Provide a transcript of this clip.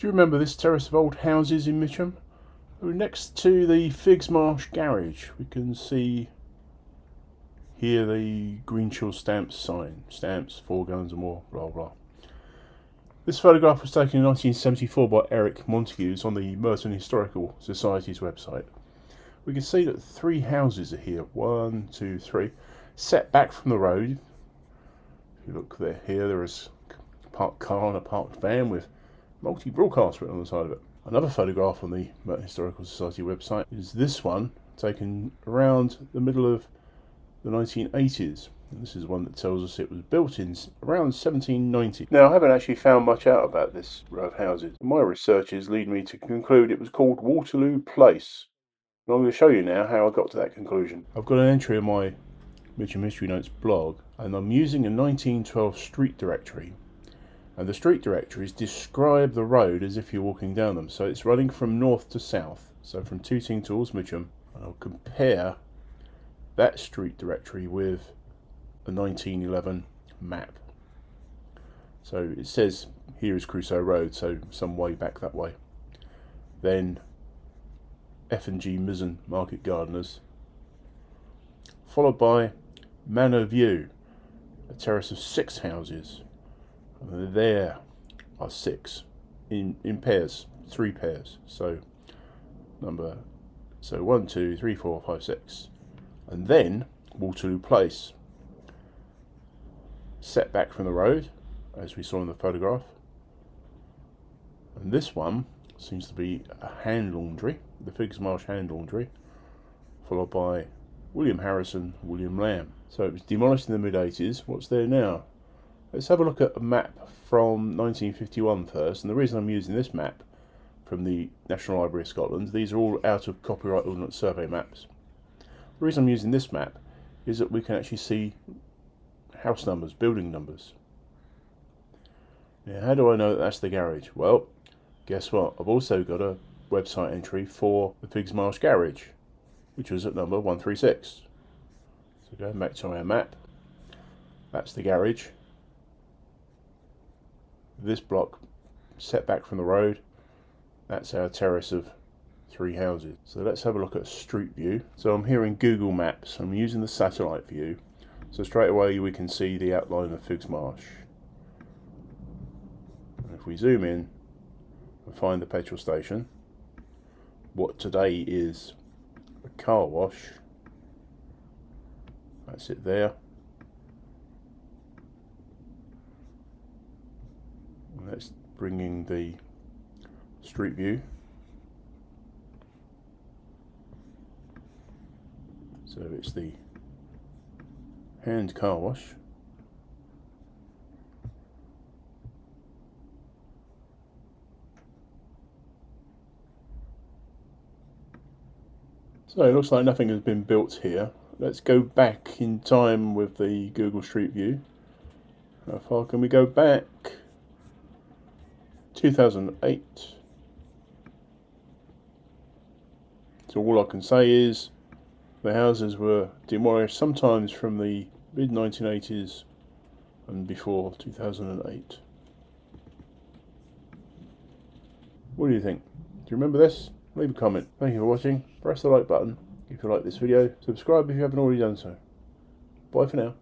Do you remember this terrace of old houses in Mitcham? We're next to the Figges Marsh Garage. We can see here the Greensill stamps sign. Stamps, 4 guns and more, blah blah. This photograph was taken in 1974 by Eric Montague. It's on the Merton Historical Society's website. We can see that 3 houses are here. 1, 2, 3. Set back from the road. If you look here, there is a parked car and a parked van with multi-broadcast written on the side of it. Another photograph on the Merton Historical Society website is this one, taken around the middle of the 1980s. And this is one that tells us it was built in around 1790. Now, I haven't actually found much out about this row of houses. My researches lead me to conclude it was called Waterloo Place. And I'm going to show you now how I got to that conclusion. I've got an entry in my Mitcham History Notes blog, and I'm using a 1912 street directory. And the street directories describe the road as if you're walking down them. So it's running from north to south. So from Tooting towards Mitcham. And I'll compare that street directory with a 1911 map. So it says here is Crusoe Road, so some way back that way. Then F&G Mizzen Market Gardeners. Followed by Manor View, a terrace of 6 houses. And there are 6 in pairs, 3 pairs. So 1, 2, 3, 4, 5, 6. And then Waterloo Place, set back from the road, as we saw in the photograph. And this one seems to be a hand laundry, the Figges Marsh hand laundry, followed by William Harrison, William Lamb. So it was demolished in the mid-80s. What's there now? Let's have a look at a map from 1951 first. And the reason I'm using this map from the National Library of Scotland, these are all out of copyright Ordnance Survey maps. The reason I'm using this map is that we can actually see house numbers, building numbers. Now, how do I know that that's the garage? Well, guess what? I've also got a website entry for the Figges Marsh Garage, which was at number 136. So going back to our map, that's the garage. This block set back from the road, that's our terrace of 3 houses. So let's have a look at street view. So I'm here in Google Maps. I'm using the satellite view. So straight away we can see the outline of Figges Marsh. And if we zoom in and find the petrol station, what today is a car wash, that's it there. And that's bringing the street view. So it's the hand car wash. So it looks like nothing has been built here. Let's go back in time with the Google Street View. How far can we go back? 2008. So all I can say is the houses were demolished sometimes from the mid-1980s and before 2008. What do you think? Do you remember this? Leave a comment. Thank you for watching. Press the like button if you like this video. Subscribe if you haven't already done so. Bye for now.